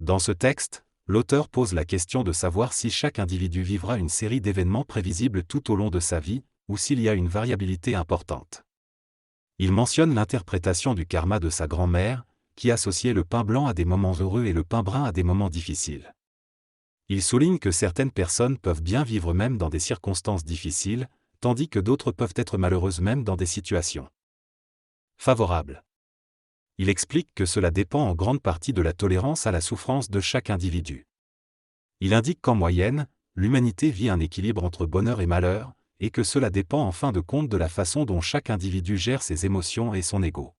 Dans ce texte, l'auteur pose la question de savoir si chaque individu vivra une série d'événements prévisibles tout au long de sa vie, ou s'il y a une variabilité importante. Il mentionne l'interprétation du karma de sa grand-mère, qui associait le pain blanc à des moments heureux et le pain brun à des moments difficiles. Il souligne que certaines personnes peuvent bien vivre même dans des circonstances difficiles, tandis que d'autres peuvent être malheureuses même dans des situations favorables. Il explique que cela dépend en grande partie de la tolérance à la souffrance de chaque individu. Il indique qu'en moyenne, l'humanité vit un équilibre entre bonheur et malheur, et que cela dépend en fin de compte de la façon dont chaque individu gère ses émotions et son ego.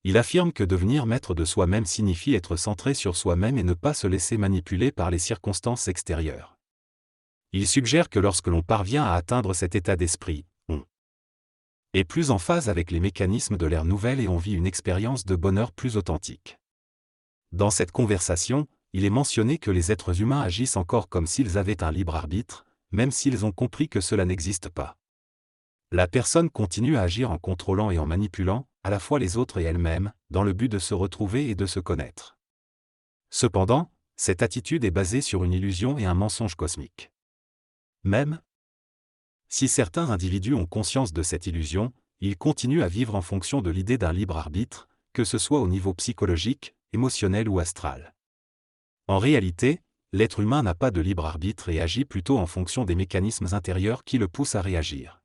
Il affirme que devenir maître de soi-même signifie être centré sur soi-même et ne pas se laisser manipuler par les circonstances extérieures. Il suggère que lorsque l'on parvient à atteindre cet état d'esprit, on est plus en phase avec les mécanismes de l'ère nouvelle et on vit une expérience de bonheur plus authentique. Dans cette conversation, il est mentionné que les êtres humains agissent encore comme s'ils avaient un libre arbitre, même s'ils ont compris que cela n'existe pas. La personne continue à agir en contrôlant et en manipulant, à la fois les autres et elle-même, dans le but de se retrouver et de se connaître. Cependant, cette attitude est basée sur une illusion et un mensonge cosmique. Même si certains individus ont conscience de cette illusion, ils continuent à vivre en fonction de l'idée d'un libre arbitre, que ce soit au niveau psychologique, émotionnel ou astral. En réalité, l'être humain n'a pas de libre arbitre et agit plutôt en fonction des mécanismes intérieurs qui le poussent à réagir.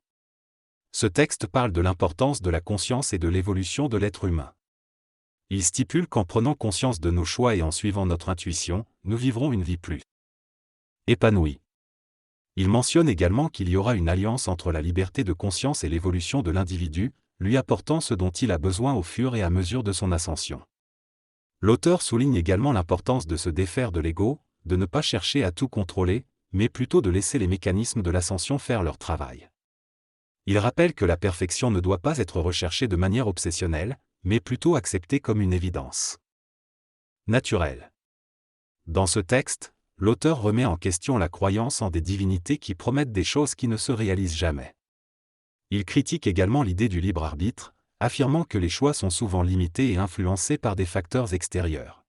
Ce texte parle de l'importance de la conscience et de l'évolution de l'être humain. Il stipule qu'en prenant conscience de nos choix et en suivant notre intuition, nous vivrons une vie plus épanouie. Il mentionne également qu'il y aura une alliance entre la liberté de conscience et l'évolution de l'individu, lui apportant ce dont il a besoin au fur et à mesure de son ascension. L'auteur souligne également l'importance de se défaire de l'ego, de ne pas chercher à tout contrôler, mais plutôt de laisser les mécanismes de l'ascension faire leur travail. Il rappelle que la perfection ne doit pas être recherchée de manière obsessionnelle, mais plutôt acceptée comme une évidence naturelle. Dans ce texte, l'auteur remet en question la croyance en des divinités qui promettent des choses qui ne se réalisent jamais. Il critique également l'idée du libre arbitre, affirmant que les choix sont souvent limités et influencés par des facteurs extérieurs.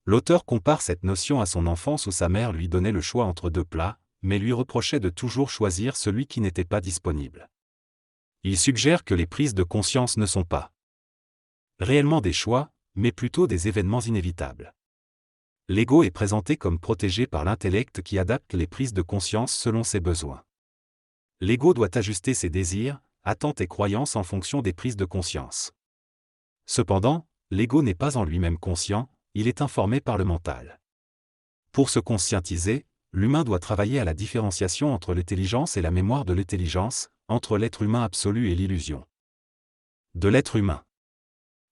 L'auteur compare cette notion à son enfance où sa mère lui donnait le choix entre deux plats, mais lui reprochait de toujours choisir celui qui n'était pas disponible. Il suggère que les prises de conscience ne sont pas réellement des choix, mais plutôt des événements inévitables. L'ego est présenté comme protégé par l'intellect qui adapte les prises de conscience selon ses besoins. L'ego doit ajuster ses désirs, attentes et croyances en fonction des prises de conscience. Cependant, l'ego n'est pas en lui-même conscient, il est informé par le mental. Pour se conscientiser, l'humain doit travailler à la différenciation entre l'intelligence et la mémoire de l'intelligence, entre l'être humain absolu et l'illusion de l'être humain.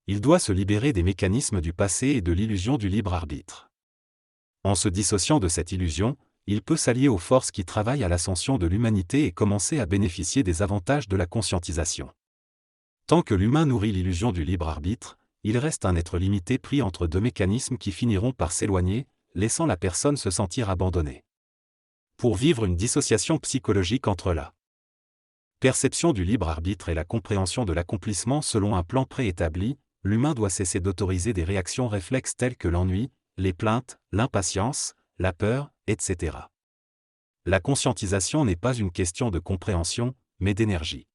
Il doit se libérer des mécanismes du passé et de l'illusion du libre arbitre. En se dissociant de cette illusion, il peut s'allier aux forces qui travaillent à l'ascension de l'humanité et commencer à bénéficier des avantages de la conscientisation. Tant que l'humain nourrit l'illusion du libre arbitre, il reste un être limité pris entre deux mécanismes qui finiront par s'éloigner, laissant la personne se sentir abandonnée. Pour vivre une dissociation psychologique entre la perception du libre arbitre et la compréhension de l'accomplissement selon un plan préétabli, l'humain doit cesser d'autoriser des réactions réflexes telles que l'ennui, les plaintes, l'impatience, la peur, etc. La conscientisation n'est pas une question de compréhension, mais d'énergie.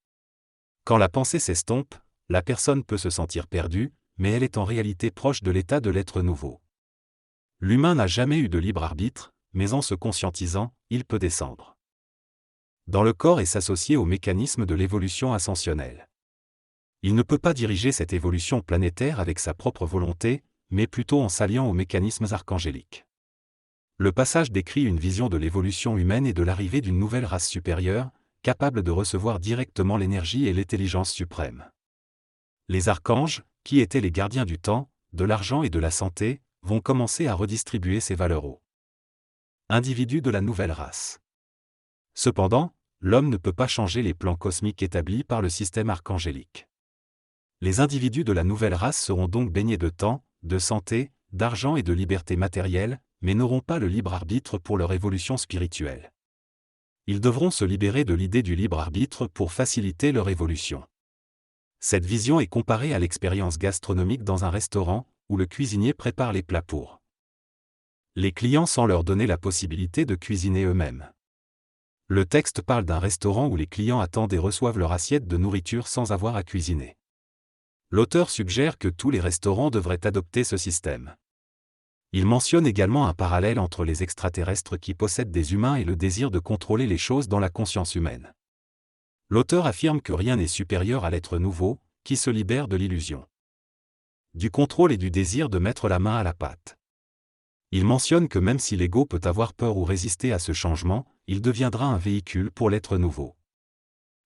Quand la pensée s'estompe, la personne peut se sentir perdue, mais elle est en réalité proche de l'état de l'être nouveau. L'humain n'a jamais eu de libre arbitre, mais en se conscientisant, il peut descendre dans le corps et s'associer au mécanisme de l'évolution ascensionnelle. Il ne peut pas diriger cette évolution planétaire avec sa propre volonté, mais plutôt en s'alliant aux mécanismes archangéliques. Le passage décrit une vision de l'évolution humaine et de l'arrivée d'une nouvelle race supérieure, capable de recevoir directement l'énergie et l'intelligence suprême. Les archanges, qui étaient les gardiens du temps, de l'argent et de la santé, vont commencer à redistribuer ces valeurs aux individus de la nouvelle race. Cependant, l'homme ne peut pas changer les plans cosmiques établis par le système archangélique. Les individus de la nouvelle race seront donc baignés de temps, de santé, d'argent et de liberté matérielle, mais n'auront pas le libre arbitre pour leur évolution spirituelle. Ils devront se libérer de l'idée du libre arbitre pour faciliter leur évolution. Cette vision est comparée à l'expérience gastronomique dans un restaurant, où le cuisinier prépare les plats pour les clients sans leur donner la possibilité de cuisiner eux-mêmes. Le texte parle d'un restaurant où les clients attendent et reçoivent leur assiette de nourriture sans avoir à cuisiner. L'auteur suggère que tous les restaurants devraient adopter ce système. Il mentionne également un parallèle entre les extraterrestres qui possèdent des humains et le désir de contrôler les choses dans la conscience humaine. L'auteur affirme que rien n'est supérieur à l'être nouveau, qui se libère de l'illusion du contrôle et du désir de mettre la main à la pâte. Il mentionne que même si l'ego peut avoir peur ou résister à ce changement, il deviendra un véhicule pour l'être nouveau.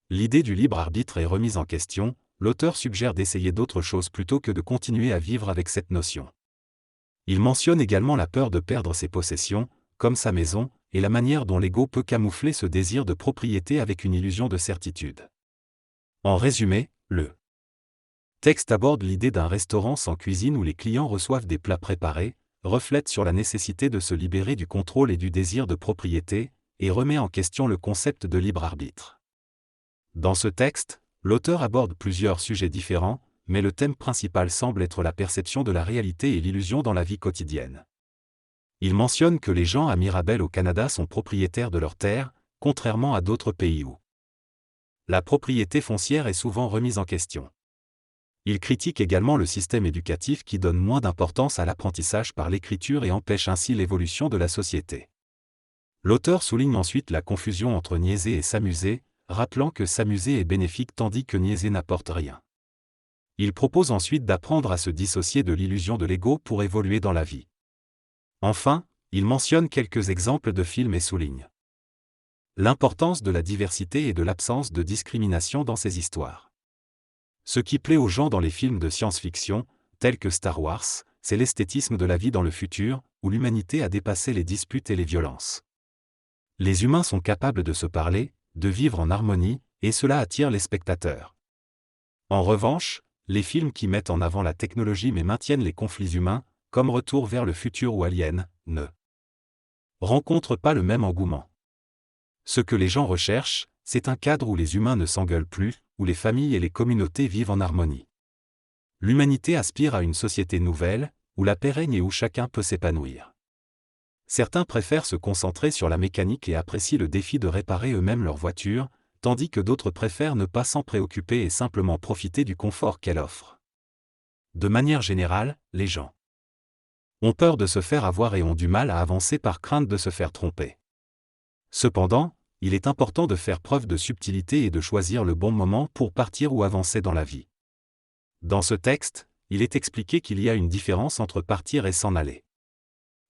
L'idée du libre arbitre est remise en question, l'auteur suggère d'essayer d'autres choses plutôt que de continuer à vivre avec cette notion. Il mentionne également la peur de perdre ses possessions, comme sa maison, et la manière dont l'ego peut camoufler ce désir de propriété avec une illusion de certitude. En résumé, le texte aborde l'idée d'un restaurant sans cuisine où les clients reçoivent des plats préparés, reflète sur la nécessité de se libérer du contrôle et du désir de propriété, et remet en question le concept de libre arbitre. Dans ce texte, l'auteur aborde plusieurs sujets différents, mais le thème principal semble être la perception de la réalité et l'illusion dans la vie quotidienne. Il mentionne que les gens à Mirabel au Canada sont propriétaires de leurs terres, contrairement à d'autres pays où la propriété foncière est souvent remise en question. Il critique également le système éducatif qui donne moins d'importance à l'apprentissage par l'écriture et empêche ainsi l'évolution de la société. L'auteur souligne ensuite la confusion entre niaiser et s'amuser, rappelant que s'amuser est bénéfique tandis que niaiser n'apporte rien. Il propose ensuite d'apprendre à se dissocier de l'illusion de l'ego pour évoluer dans la vie. Enfin, il mentionne quelques exemples de films et souligne l'importance de la diversité et de l'absence de discrimination dans ces histoires. Ce qui plaît aux gens dans les films de science-fiction, tels que Star Wars, c'est l'esthétisme de la vie dans le futur, où l'humanité a dépassé les disputes et les violences. Les humains sont capables de se parler, de vivre en harmonie, et cela attire les spectateurs. En revanche, les films qui mettent en avant la technologie mais maintiennent les conflits humains, comme Retour vers le futur ou Alien, ne rencontrent pas le même engouement. Ce que les gens recherchent, c'est un cadre où les humains ne s'engueulent plus, où les familles et les communautés vivent en harmonie. L'humanité aspire à une société nouvelle, où la paix règne et où chacun peut s'épanouir. Certains préfèrent se concentrer sur la mécanique et apprécient le défi de réparer eux-mêmes leur voiture, tandis que d'autres préfèrent ne pas s'en préoccuper et simplement profiter du confort qu'elle offre. De manière générale, les gens ont peur de se faire avoir et ont du mal à avancer par crainte de se faire tromper. Cependant, il est important de faire preuve de subtilité et de choisir le bon moment pour partir ou avancer dans la vie. Dans ce texte, il est expliqué qu'il y a une différence entre partir et s'en aller.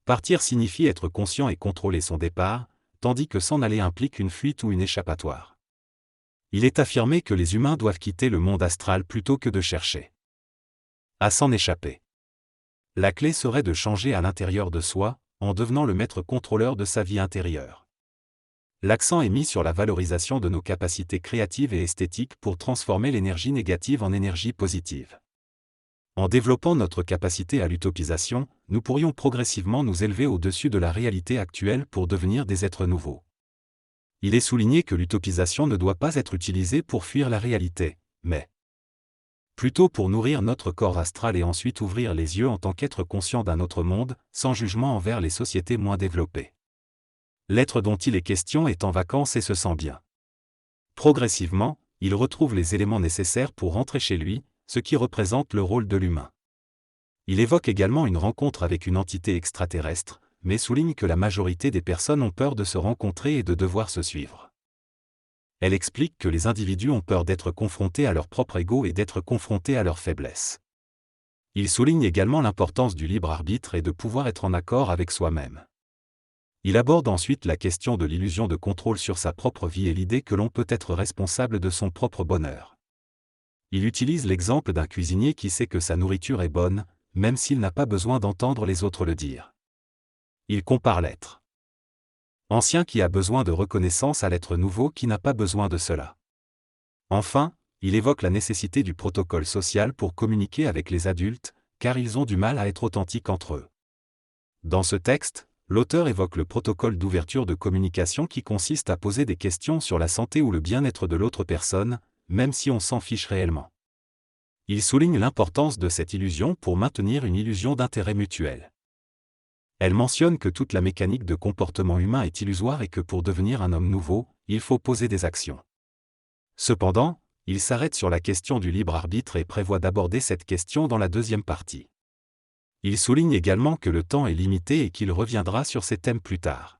Partir signifie être conscient et contrôler son départ, tandis que s'en aller implique une fuite ou une échappatoire. Il est affirmé que les humains doivent quitter le monde astral plutôt que de chercher à s'en échapper. La clé serait de changer à l'intérieur de soi, en devenant le maître contrôleur de sa vie intérieure. L'accent est mis sur la valorisation de nos capacités créatives et esthétiques pour transformer l'énergie négative en énergie positive. En développant notre capacité à l'utopisation, nous pourrions progressivement nous élever au-dessus de la réalité actuelle pour devenir des êtres nouveaux. Il est souligné que l'utopisation ne doit pas être utilisée pour fuir la réalité, mais plutôt pour nourrir notre corps astral et ensuite ouvrir les yeux en tant qu'être conscient d'un autre monde, sans jugement envers les sociétés moins développées. L'être dont il est question est en vacances et se sent bien. Progressivement, il retrouve les éléments nécessaires pour rentrer chez lui, ce qui représente le rôle de l'humain. Il évoque également une rencontre avec une entité extraterrestre, mais souligne que la majorité des personnes ont peur de se rencontrer et de devoir se suivre. Elle explique que les individus ont peur d'être confrontés à leur propre ego et d'être confrontés à leurs faiblesses. Il souligne également l'importance du libre arbitre et de pouvoir être en accord avec soi-même. Il aborde ensuite la question de l'illusion de contrôle sur sa propre vie et l'idée que l'on peut être responsable de son propre bonheur. Il utilise l'exemple d'un cuisinier qui sait que sa nourriture est bonne, même s'il n'a pas besoin d'entendre les autres le dire. Il compare l'être ancien qui a besoin de reconnaissance à l'être nouveau qui n'a pas besoin de cela. Enfin, il évoque la nécessité du protocole social pour communiquer avec les adultes, car ils ont du mal à être authentiques entre eux. Dans ce texte, l'auteur évoque le protocole d'ouverture de communication qui consiste à poser des questions sur la santé ou le bien-être de l'autre personne, même si on s'en fiche réellement. Il souligne l'importance de cette illusion pour maintenir une illusion d'intérêt mutuel. Elle mentionne que toute la mécanique de comportement humain est illusoire et que pour devenir un homme nouveau, il faut poser des actions. Cependant, il s'arrête sur la question du libre arbitre et prévoit d'aborder cette question dans la deuxième partie. Il souligne également que le temps est limité et qu'il reviendra sur ces thèmes plus tard.